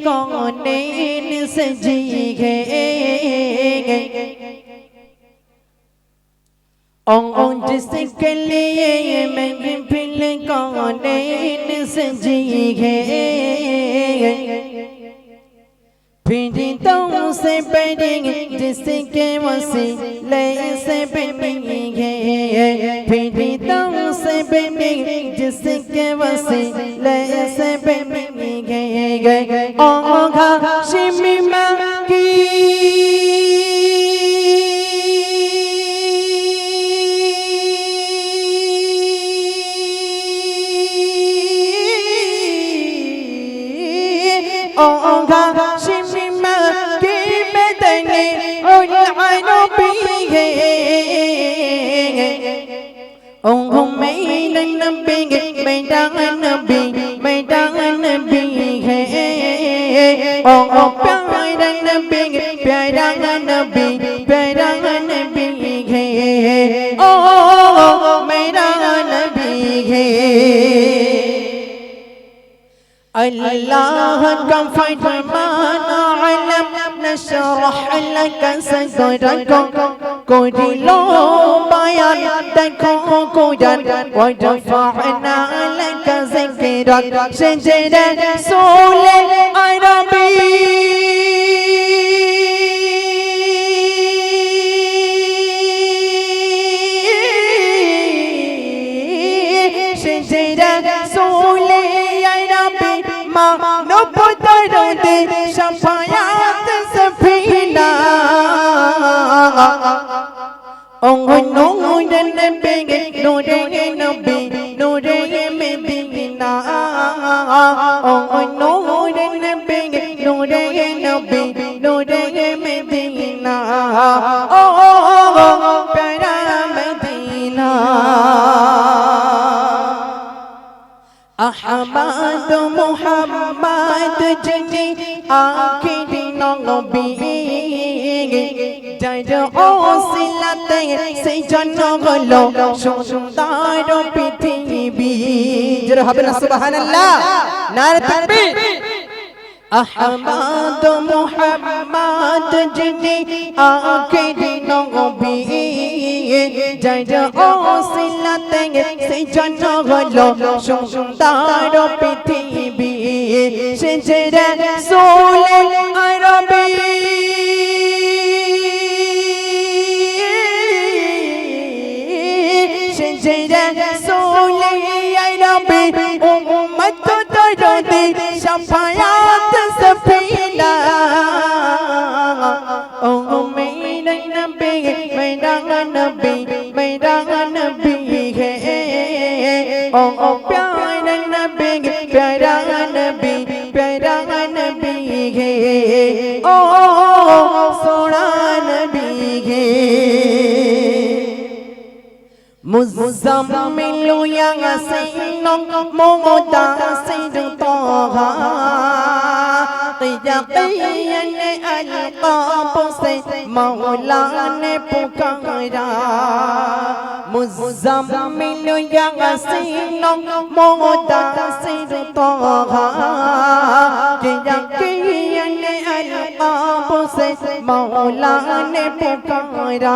कौनैन सजी है और जिसके लिए महफिल कौनैन सजी है फिर तो से पढ़ेंगे जिसके वसीले से बनी है फिर तो से बनेंगे जिसके वसीले से बनी है ओघा शिमिमा की ओघा शिमिमा की बदने उलअनबी है ओघ मैदान नबी मैदान नबी है ओ प्यारा नबी प्यारा नबी है ओ मेरा नबी है अल्लाह का फरमान अलम नशरह लक सदरक कोई लो बयान देखो कुरान व रफअना लक ज़िक्रक शजरा रसूल अरबी शजरा रसूल अरबी मानो पुदरद शफायात सफीना ओंग नूर नबी नूरे मदीना ओंग नूर नबी नूरे मदीना ओ प्यारा मदीना अहमद मुहम्मद जिनी आखिरी नबी जय ओसिलते से जन्म हलो सुंदर पृथ्वी जरा हबना सुबहानल्लाह नारे तकबीर अहमद मुहम्मद जिनी आखिरी नबी जय ओसिलते से जन्म हलो सुंदर पृथ्वी शजरा रसूल अरबी शजरा रसूल अरबी उम्मत दर्द शफायात सफीना ओ मेरा नबी है ओ प्यारा नबी है ओ सोना नबी है मुज़म्मिल यासीन मुदासिर तोहा क़ियाक़ियन अलक़ाब से मौला ने पुकारा मुज़म्मिल यासीन मुदासिर तोहा क़ियाक़ियन अलक़ाब से मौला ने पुकारा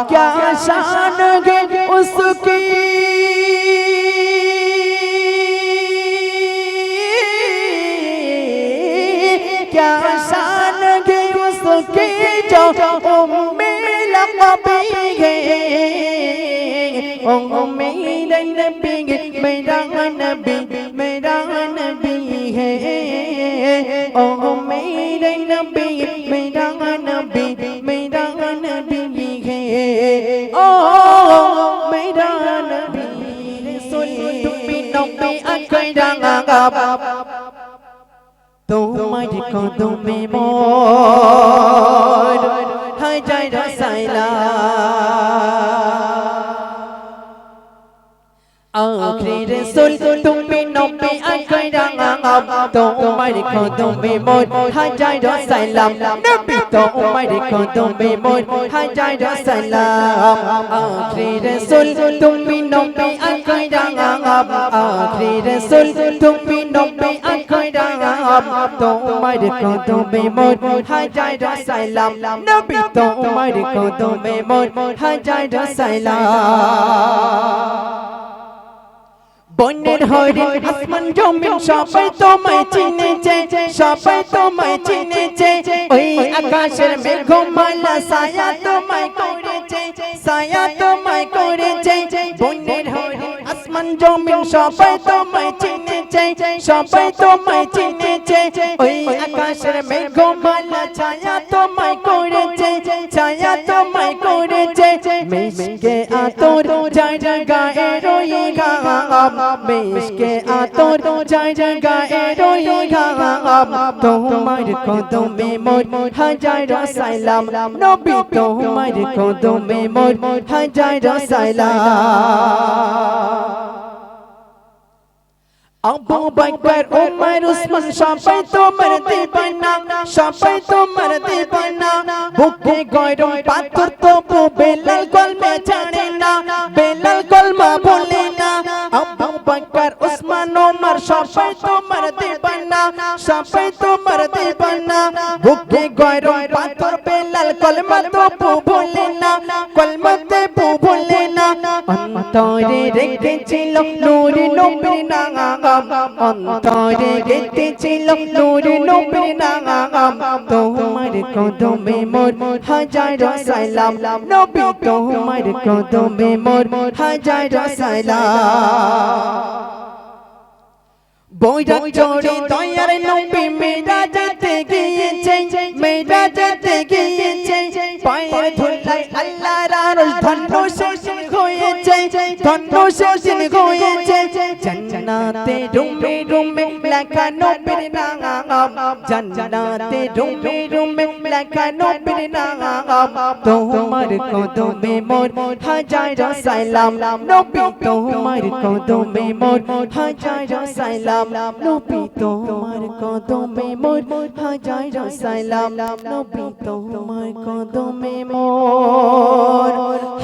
क्या शान है उसकी क्या शान है उसकी जो उम्मे लक़बी है ओ मेरा नबी मेरा नबी है ओ मेरा नबी है ओ मेरा नबी सुन तुम्हें नबी अकरांगा तुम्हारी कदमे मोर हजार साइला आखिरी रसूल तुम्हें নবী আকরাম তোমার কদমে মোর হাজার সালাম নবী তোমার কদমে মোর হাজার সালাম আখরি রাসূল তুমি নবী আকরাম আখরি রাসূল তুমি নবী আকরাম তোমার কদমে মোর হাজার সালাম নবী তোমার কদমে মোর হাজার সালাম বনের হরিণ আসমান জমিন সবাই তোমায় চিনেছে সবাই তোমায় চিনেছে ওই আকাশের মেঘমালা ছায়া তোমায় করেছে ছায়া তোমায় করেছে বনের হরিণ আসমান জমিন সবাই তোমায় চিনেছে সবাই তোমায় চিনেছে ওই আকাশের মেঘমালা ছায়া তোমায় করেছে ছায়া তোমায় করেছে মিশকে আতর যার গায়ে রই গাম মিশকে আতর যার গায়ে রই গাম তোমার কদমে মোর হাজার সালাম নবী তোমার কদমে মোর হাজার সালাম আবু বকর ওমর উসমান সবাই তোমার দিবানা সবাই তোমার দিবানা বুকে গরম পাথর তো বেলাল কলমে জানে না বেলাল কলমা বলে না আবু বকর উসমান ওমর সবাই তোমার দিবানা সবাই তোমার দিবানা বুকে গরম পাথর বেলাল কলমা তো বলে না কলমাতে বলে না অন্তরে রেখেছিল নূর নবীর নাম অন্তরে গেঁথেছিল নূর নবীর নাম তোমার কদমে মোর হাজার সালাম নবী তোমার কদমে মোর হাজার সালাম বৈরাগ চড়ে দয়ার নবী মেরাজেতে গিয়েছে মেরাজেতে গিয়েছে পায়ের ধুলায় আল্লাহর আরশ ধন্য শেষিন হয়েছে ধন্য শেষিন হয়েছে জান্নাতে রুমে রুমে লেখা নবীর নাম জান্নাতে রুমে রুমে লেখা নবীর নাম তোমার কদমে মোর হাজার সালাম নবী তোমার কদমে মোর হাজার সালাম নবী তোমার কদমে মোর হাজার সালাম নবী তোমার কদমে মোর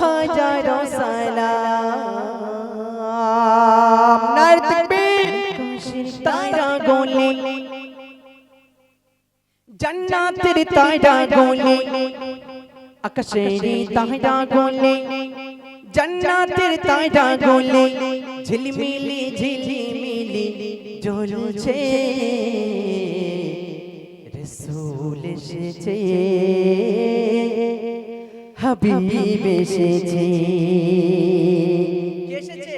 হাজার সালাম নারে তাকবীর তারা গোলে জান্নাতের তারা গোলে আকাশের তারা গোলে জান্নাতের তারা গোলে ঝিলমিলি ঝিলমিলি জ্বলছে রাসূল এসেছে হাবিব এসেছে কে এসেছে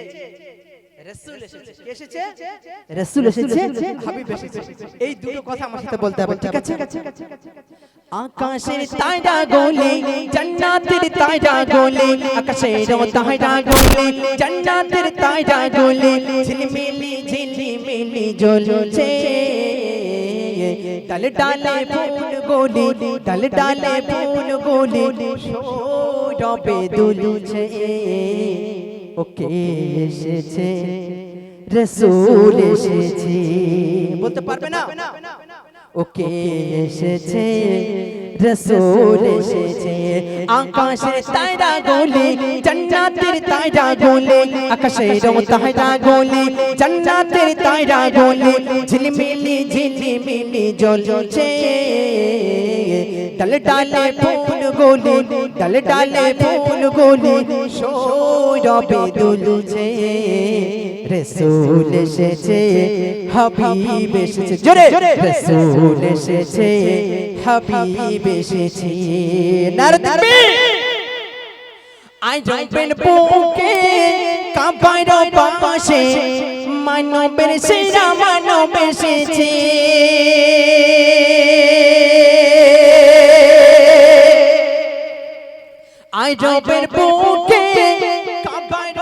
রাসূল এসেছে কে এসেছে রাসূল এসেছে হাবিব এসেছে এই দুটো কথা আমার সাথে বলতে হবে ঠিক আছে আকাশের তারা গোলে জান্নাতের তারা গোলে আকাশের তারা গোলে জান্নাতের তারা গোলে ঝিলমিলি ঝিলমিলি জ্বলছে ডালে ডালে ফুল গোলে ডালে ডালে ফুল গোলে সৌরভে দুলছে ওকে এসেছে রাসূল এসেছে বলতে পারবে না ওকে এসেছে রাসূল এসেছে আকাশের তারা গোলে জান্নাতের তারা গোলে আকাশের তারা গোলে জান্নাতের তারা গোলে ঝিলমিলি ঝিলমিলি জ্বলছে ডালে ডালে ফুল গোলে ডালে ডালে ফুল গোলে সৌরভে দুলছে রাসূল এসেছে হাবিব এসেছে জোরে রাসূল এসেছে হাবিব এসেছে নারে তাকবীর আই জম্পেন বুকে কাবার পাশে মানবের সেরা মানব এসেছে আই জম্পেন বুকে কাবার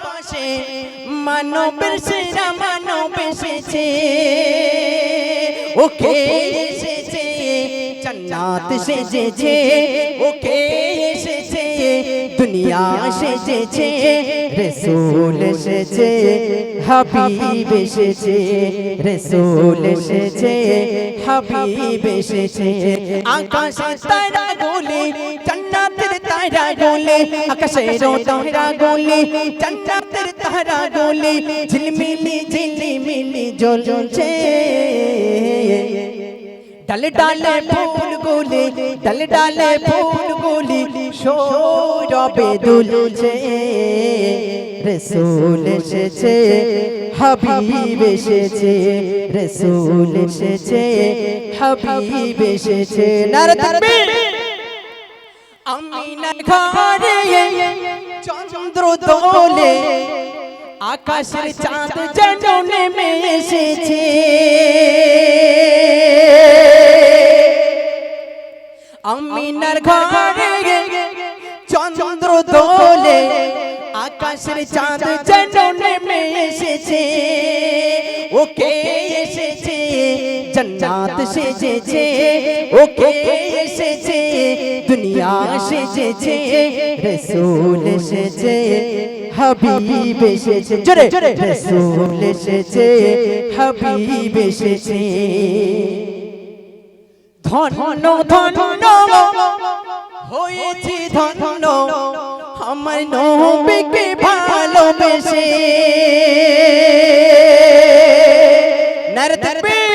পাশে মানবের সেরা মানব এসেছে ওকে এসেছে জান্নাত সেজেছে ওকে এসেছে দুনিয়া সেজেছে রসূল এসেছে হাবিব এসেছে রসূল এসেছে হাবিব এসেছে আকাশে তারা গোলে জান্নাতের তারা গোলে আকাশের তারা গোলে জান্নাতের তারা গোলে ঝিলমিলি ঝিলমিলি জ্বলছে ডালে ডালে ফুল গোলে ডালে ডালে ফুল গোলে সৌরভে দুলছে রসূল এসেছে হাবিব এসেছে রসূল এসেছে হাবিব এসেছে নারে তাকবীর আমিনার ঘরে চন্দ্র দোলে আকাশের চাঁদ যেন নেমে এসেছে আমিনার ঘরে চন্দ্র দোলে আকাশের চাঁদ যেন নেমে এসেছে ওকে এসেছে জান্নাত সেজেছে ওকে এসেছে দুনিয়া সেজেছে রসূল এসেছে হাবিব এসেছে জোরে রসূল এসেছে হাবিব এসেছে ধন্য ধন্য হয়েছি ধন্য আমার নবীকে ভালোবেসে নারে তাকবীর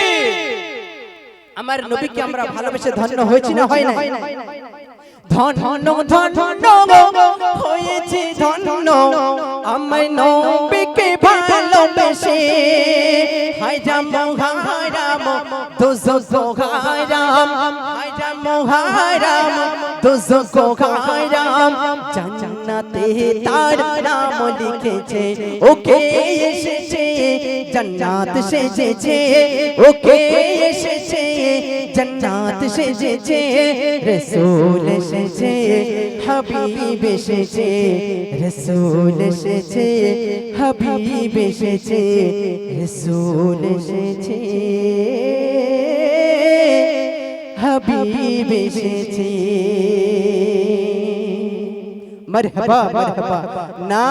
আমার নবীকে আমরা ভালোবেসে ধন্য হয়েছি না হয় না ধন্য ধন্য হয়েছি ধন্য আমার নবীকে ভালোবেসে হায় রাম হায় রাম দোজখ হায় রাম হায় রাম হায় রাম দোজখ হায় রাম জান্নাতে তার নাম লিখেছে ওকে এসেছে জান্নাত সেজেছে ওকে এসেছে জান্নাত সেজেছে রসূল এসেছে হাবিব এসেছে রসূল এসেছে হাবিব এসেছে রসূল এসেছে হাবিব এসেছে মারহাবা মারহাবা না